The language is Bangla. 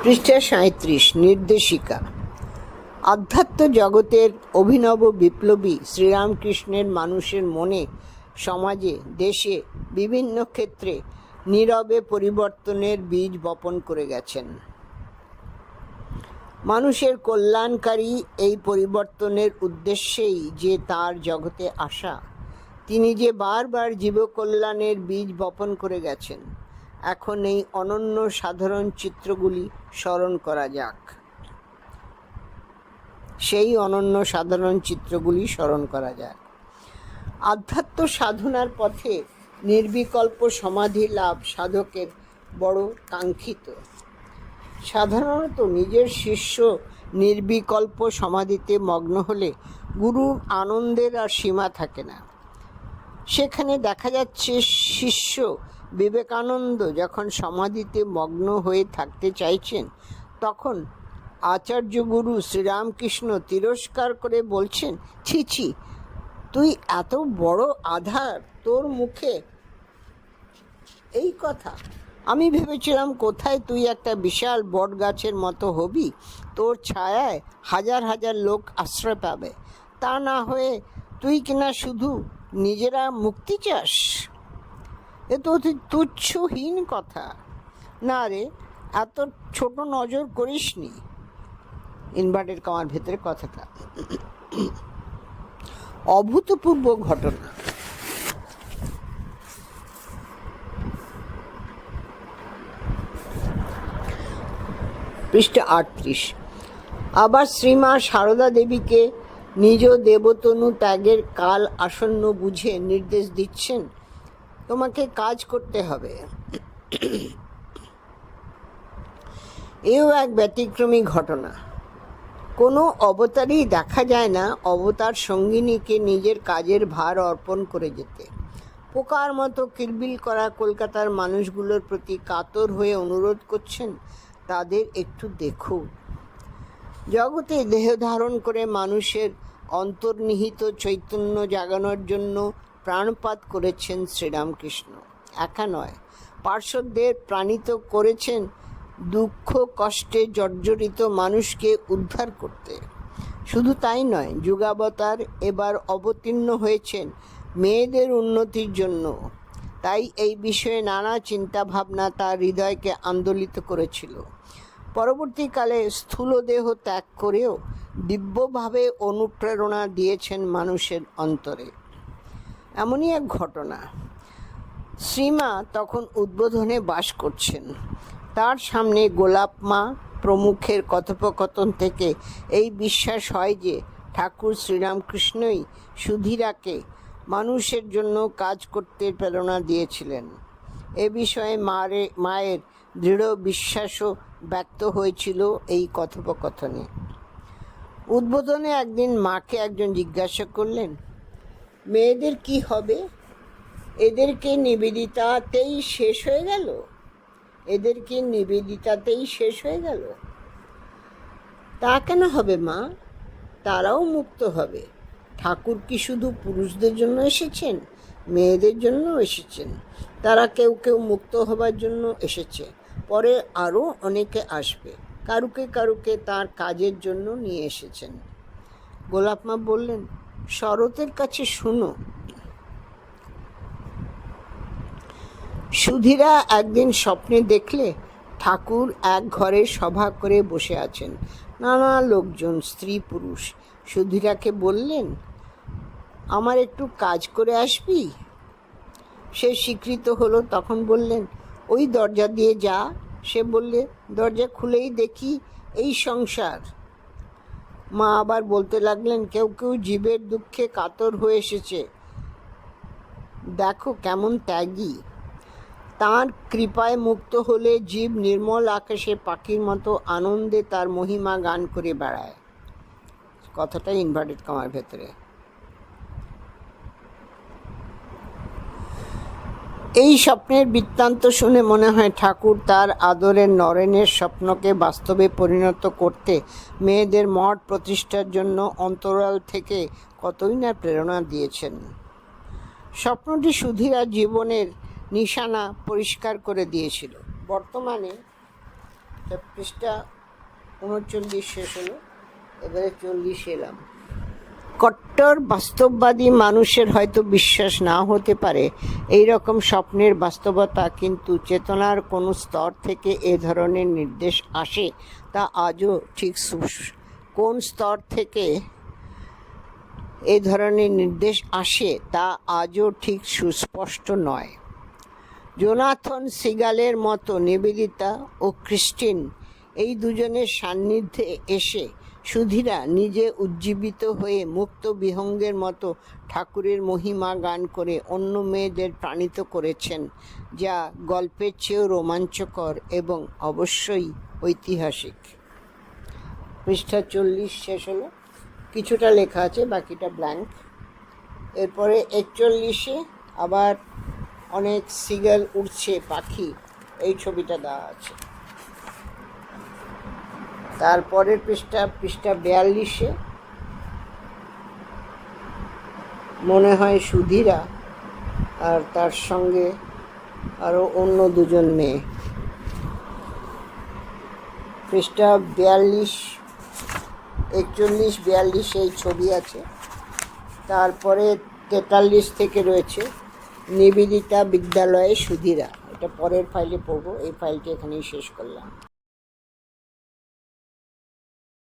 পৃষ্ঠা ৩৭। নির্দেশিকা। আধ্যাত্ম জগতের অভিনব বিপ্লবী শ্রীরামকৃষ্ণের মানুষের মনে, সমাজে, দেশে বিভিন্ন ক্ষেত্রে নীরবে পরিবর্তনের বীজ বপন করে গেছেন। মানুষের কল্যাণকারী এই পরিবর্তনের উদ্দেশ্যেই যে তার জগতে আসা, তিনি যে বারবার জীবকল্যাণের বীজ বপন করে গেছেন, এখন এই অনন্য সাধারণ চিত্রগুলি স্মরণ করা যাক। সেই অনন্য সাধারণ চিত্রগুলি স্মরণ করা যাক। আধ্যাত্ম সাধনার পথে নির্বিকল্প সমাধি লাভ সাধকের বড় কাঙ্ক্ষিত। সাধারণত নিজের শিষ্য নির্বিকল্প সমাধিতে মগ্ন হলে গুরুর আনন্দের আর সীমা থাকে না। সেখানে দেখা যাচ্ছে শিষ্য বিবেকানন্দ যখন সমাধিতে মগ্ন হয়ে থাকতে চাইছেন, তখন আচার্য গুরু শ্রীরামকৃষ্ণ তিরস্কার করে বলছেন, ছি ছি, তুই এত বড় আধার, তোর মুখে এই কথা? আমি ভেবেছিলাম কোথায় তুই একটা বিশাল বট গাছের মতো হবি, তোর ছায়ায় হাজার হাজার লোক আশ্রয় পাবে। তা না হয়ে তুই কিনা শুধু নিজেরা মুক্তি চাস। এ তো অতি তুচ্ছহীন কথা। না রে, এত ছোট নজর করিসনি। ইনভার্টেড কমার ভেতরে কথাটা অভূতপূর্ব ঘটনা। পৃষ্ঠা ৩৮। আবার শ্রীমা সারদা দেবীকে নিজ দেবতনু ত্যাগের কাল আসন্ন বুঝে নির্দেশ দিচ্ছেন, তোমাকে কাজ করতে হবে। এও এক ব্যতিক্রমী ঘটনা। কোনো অবতারই দেখা যায় না অবতার সঙ্গিনীকে নিজের কাজের ভার অর্পণ করে যেতে। পোকার মতো কিলবিল করা কলকাতার মানুষগুলোর প্রতি কাতর হয়ে অনুরোধ করছেন, তাদের একটু দেখো। জগতে দেহ ধারণ করে মানুষের অন্তর্নিহিত চৈতন্য জাগানোর জন্য প্রাণপাত করেছেন শ্রীরামকৃষ্ণ। একা নয়, পার্শ্বদের প্রাণিত করেছেন দুঃখ কষ্টে জর্জরিত মানুষকে উদ্ধার করতে। শুধু তাই নয়, যুগাবতার এবার অবতীর্ণ হয়েছেন মেয়েদের উন্নতির জন্য। তাই এই বিষয়ে নানা চিন্তাভাবনা তার হৃদয়কে আন্দোলিত করেছিল। পরবর্তীকালে স্থূল দেহ ত্যাগ করেও দিব্যভাবে অনুপ্রেরণা দিয়েছেন মানুষের অন্তরে। এমনই এক ঘটনা। শ্রীমা তখন উদ্বোধনে বাস করছেন। তার সামনে গোলাপ মা প্রমুখের কথোপকথন থেকে এই বিশ্বাস হয় যে ঠাকুর শ্রীরামকৃষ্ণই সুধীরাকে মানুষের জন্য কাজ করতে প্রেরণা দিয়েছিলেন। এ বিষয়ে মায়ের দৃঢ় বিশ্বাসও ব্যক্ত হয়েছিল এই কথোপকথনে। উদ্বোধনে একদিন মাকে একজন জিজ্ঞাসা করলেন, মেয়েদের কি হবে? এদেরকে নিবেদিতাতেই শেষ হয়ে গেল? এদেরকে নিবেদিতাতেই শেষ হয়ে গেল? তা কেন হবে মা? তারাও মুক্ত হবে। ঠাকুর কি শুধু পুরুষদের জন্য এসেছেন? মেয়েদের জন্য এসেছেন। তারা কেউ কেউ মুক্ত হবার জন্য এসেছে, পরে আরও অনেকে আসবে। কারুকে কারুকে তার কাজের জন্য নিয়ে এসেছেন। গোলাপ মা বললেন, শরতের কাছে শুনো। সুধীরা একদিন স্বপ্নে দেখলে ঠাকুর এক ঘরে সভা করে বসে আছেন, নানা লোকজন, স্ত্রী পুরুষ। সুধীরাকে বললেন, আমার একটু কাজ করে আসবি? সে স্বীকৃত হলো। তখন বললেন, ওই দরজা দিয়ে যা। সে বললে, দরজা খুলেই দেখি এই সংসার। মা আবার বলতে লাগলেন, কেউ কেউ জীবের দুঃখে কাতর হয়ে এসেছে, দেখো কেমন ত্যাগী। তাঁর কৃপায় মুক্ত হলে জীব নির্মল আকাশে পাখির মতো আনন্দে তার মহিমা গান করে বেড়ায়। কথাটা ইনভার্টেড কমার ভেতরে। এই স্বপ্নের বৃত্তান্ত শুনে মনে হয় ঠাকুর তার আদরের নরেনের স্বপ্নকে বাস্তবে পরিণত করতে মেয়েদের মঠ প্রতিষ্ঠার জন্য অন্তরাল থেকে কতই না প্রেরণা দিয়েছেন। স্বপ্নটি সুধীরার জীবনের নিশানা পরিষ্কার করে দিয়েছিল। বর্তমানে তা পৃষ্ঠা 39 শেষ হলো, এবারে 40 এলাম। কট্টর বাস্তববাদী মানুষের হয়তো বিশ্বাস না হতে পারে এই রকম স্বপ্নের বাস্তবতা, কিন্তু চেতনার কোনো স্তর থেকে এ ধরনের নির্দেশ আসে তা আজও ঠিক কোন স্তর থেকে এ ধরনের নির্দেশ আসে তা আজও ঠিক সুস্পষ্ট নয়। জোনাথন সিগালের মতো নিবেদিতা ও ক্রিস্টিন এই দুজনের সান্নিধ্যে এসে সুধীরা নিজে উজ্জীবিত হয়ে মুক্ত বিহঙ্গের মতো ঠাকুরের মহিমা গান করে অন্য মেয়েদের প্রাণিত করেছেন, যা গল্পের চেয়েও রোমাঞ্চকর এবং অবশ্যই ঐতিহাসিক। পৃষ্ঠা 40 শেষ হলো, কিছুটা লেখা আছে, বাকিটা ব্ল্যাঙ্ক। এরপরে 41-এ আবার অনেক সিগাল উড়ছে, পাখি, এই ছবিটা দেওয়া আছে। তারপরের পৃষ্ঠা 42-এ মনে হয় সুধীরা আর তার সঙ্গে আরও অন্য দুজন মেয়ে। পৃষ্ঠা 42, 41, 42 এই ছবি আছে। তারপরে 43 থেকে রয়েছে নিবেদিতা বিদ্যালয়ে সুধীরা। এটা পরের ফাইলে পড়বো, এই ফাইলটি এখানেই শেষ করলাম।